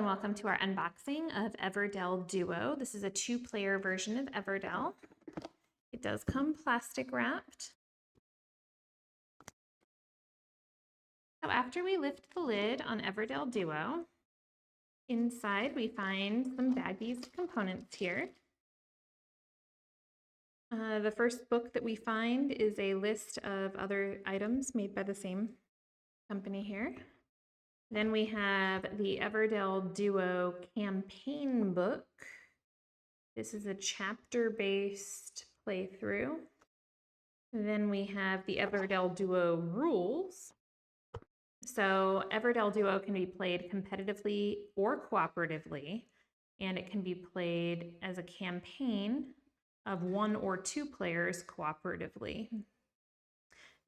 and welcome to our unboxing of Everdell Duo. This is a 2-player version of Everdell. It does come plastic wrapped. So after we lift the lid on Everdell Duo, inside we find some baggies components here. The first book that we find is a list of other items made by the same company here. Then we have the Everdell Duo campaign book. This is a chapter-based playthrough. Then we have the Everdell Duo rules. So Everdell Duo can be played competitively or cooperatively, and it can be played as a campaign of 1 or 2 players cooperatively.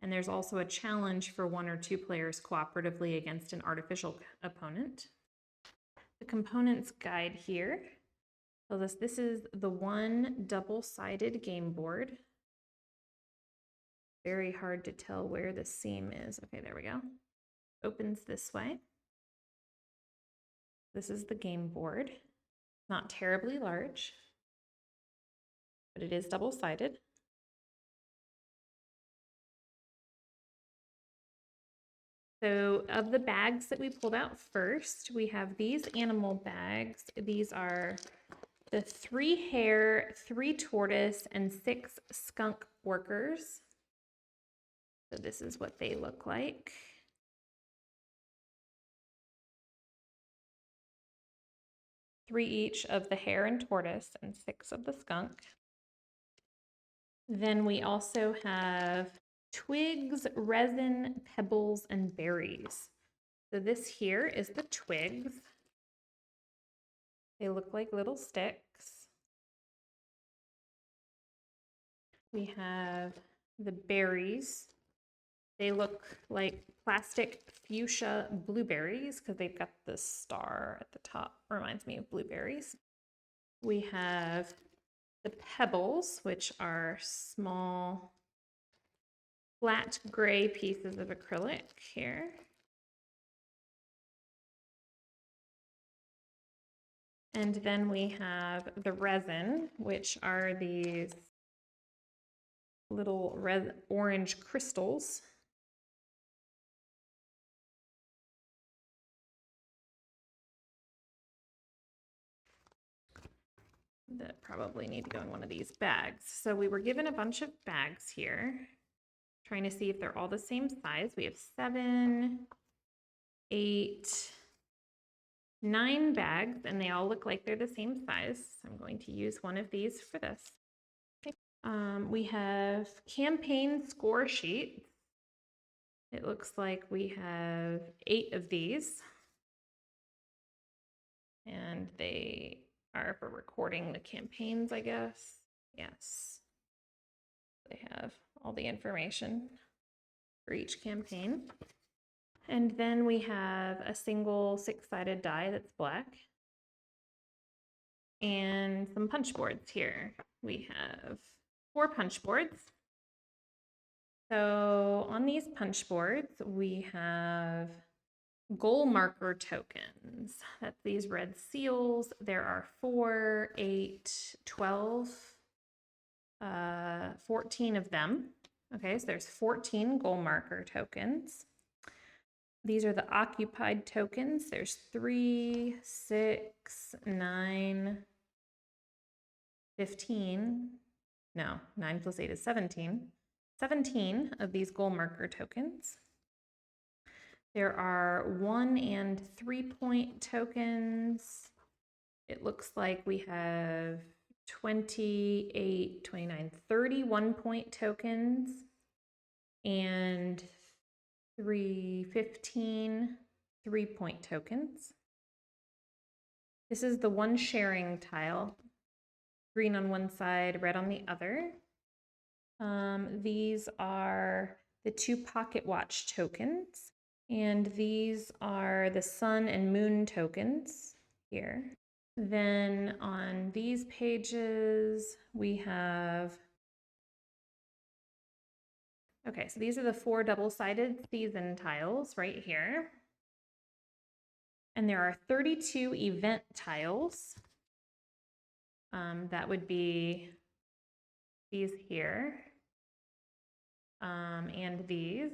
And there's also a challenge for 1 or 2 players cooperatively against an artificial opponent. The components guide here. So this is the one double-sided game board. Very hard to tell where the seam is. Okay, there we go. Opens this way. This is the game board. Not terribly large, but it is double-sided. So of the bags that we pulled out first, we have these animal bags. These are the 3 hare, 3 tortoise, and 6 skunk workers. So this is what they look like. Three each of the hare and tortoise and 6 of the skunk. Then we also have twigs, resin, pebbles, and berries. So this here is the twigs. They look like little sticks. We have the berries. They look like plastic fuchsia blueberries because they've got the star at the top. Reminds me of blueberries. We have the pebbles, which are small, flat gray pieces of acrylic here. And then we have the resin, which are these little red orange crystals. That probably need to go in one of these bags. So we were given a bunch of bags here, trying to see if they're all the same size. We have 7, 8, 9 bags, and they all look like they're the same size. So I'm going to use one of these for this. Okay. We have campaign score sheets. It looks like we have 8 of these, and they are for recording the campaigns, I guess. Yes. They have all the information for each campaign. And then we have a single 6-sided die that's black. And some punch boards here. We have 4 punch boards. So on these punch boards, we have goal marker tokens. That's these red seals. There are 4, 8, 12, 14 of them. Okay, so there's 14 goal marker tokens. These are the occupied tokens. There's 3, 6, 9, 15. No, 9 plus 8 is 17. 17 of these goal marker tokens. There are 1 and 3 point tokens. It looks like we have 28, 29, 31 point tokens and 15 3-point tokens. This is the one sharing tile, green on one side, red on the other. These are the 2 pocket watch tokens. And these are the sun and moon tokens here. Then on these pages, we have, okay, so these are the 4 double-sided season tiles right here. And there are 32 event tiles. That would be these here, and these,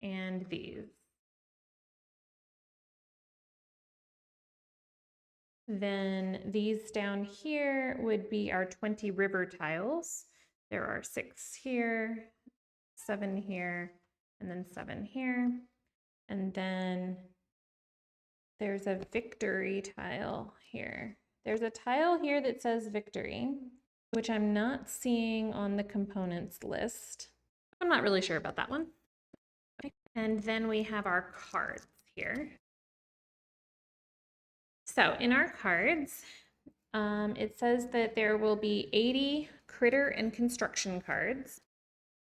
and these. Then these down here would be our 20 river tiles. There are 6 here, 7 here, and then 7 here. And then there's a victory tile here. There's a tile here that says victory, which I'm not seeing on the components list. I'm not really sure about that one. Okay. And then we have our cards here. So in our cards, it says that there will be 80 critter and construction cards.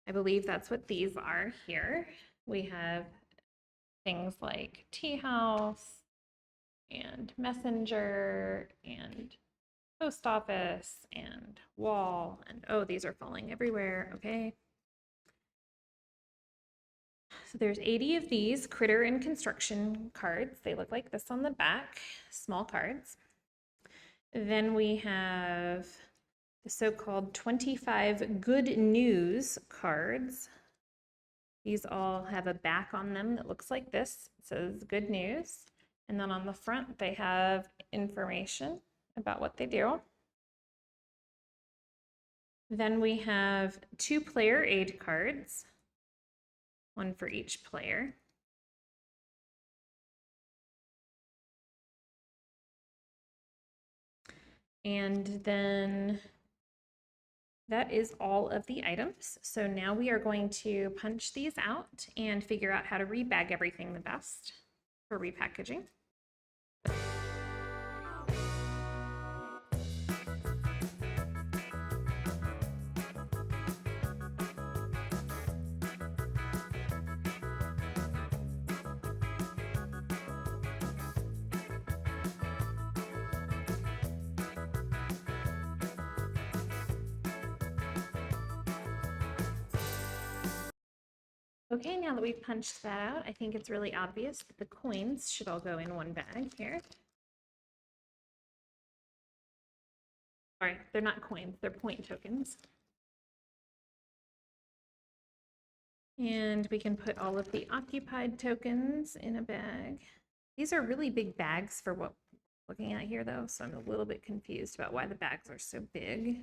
I believe that's what these are here. We have things like tea house and messenger and post office and wall, and oh, these are falling everywhere. Okay. So there's 80 of these critter and construction cards. They look like this on the back, small cards. Then we have the so-called 25 good news cards. These all have a back on them that looks like this. It says good news. And then on the front, they have information about what they do. Then we have 2 player aid cards, one for each player. And then that is all of the items. So now we are going to punch these out and figure out how to rebag everything the best for repackaging. Okay, now that we've punched that out, I think it's really obvious that the coins should all go in one bag here. Sorry, they're not coins, they're point tokens. And we can put all of the occupied tokens in a bag. These are really big bags for what we're looking at here though, so I'm a little bit confused about why the bags are so big.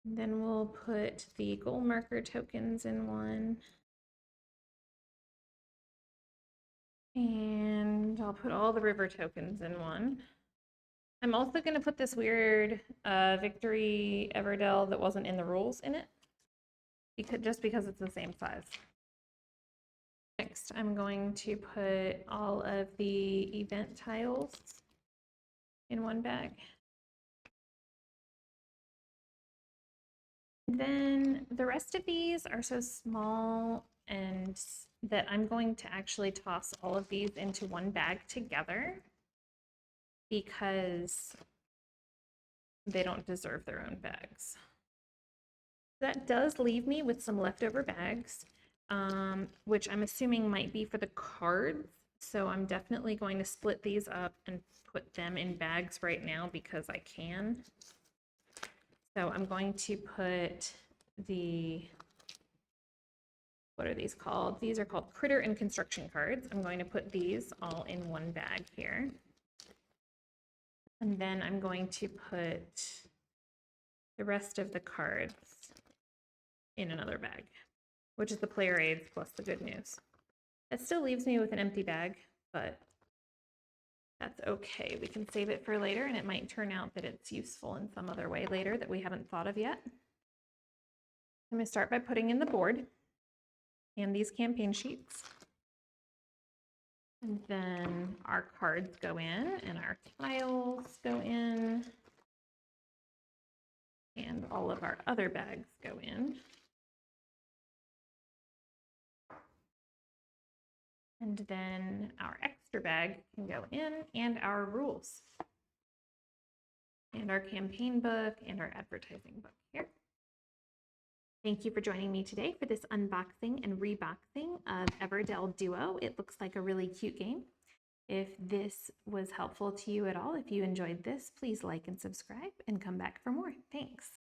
And then we'll put the goal marker tokens in one. And I'll put all the river tokens in one. I'm also going to put this weird Victory Everdell that wasn't in the rules in it, just because it's the same size. Next, I'm going to put all of the event tiles in one bag. Then the rest of these are so small and that I'm going to actually toss all of these into one bag together because they don't deserve their own bags. That does leave me with some leftover bags, which I'm assuming might be for the cards. So I'm definitely going to split these up and put them in bags right now because I can. So I'm going to put the, what are these called? These are called critter and construction cards. I'm going to put these all in one bag here. And then I'm going to put the rest of the cards in another bag, which is the player aids plus the good news. That still leaves me with an empty bag, but that's okay. We can save it for later, and it might turn out that it's useful in some other way later that we haven't thought of yet. I'm going to start by putting in the board and these campaign sheets. And then our cards go in, and our tiles go in, and all of our other bags go in. And then our extra bag can go in, and our rules, and our campaign book, and our advertising book here. Thank you for joining me today for this unboxing and reboxing of Everdell Duo. It looks like a really cute game. If this was helpful to you at all, if you enjoyed this, please like and subscribe and come back for more. Thanks.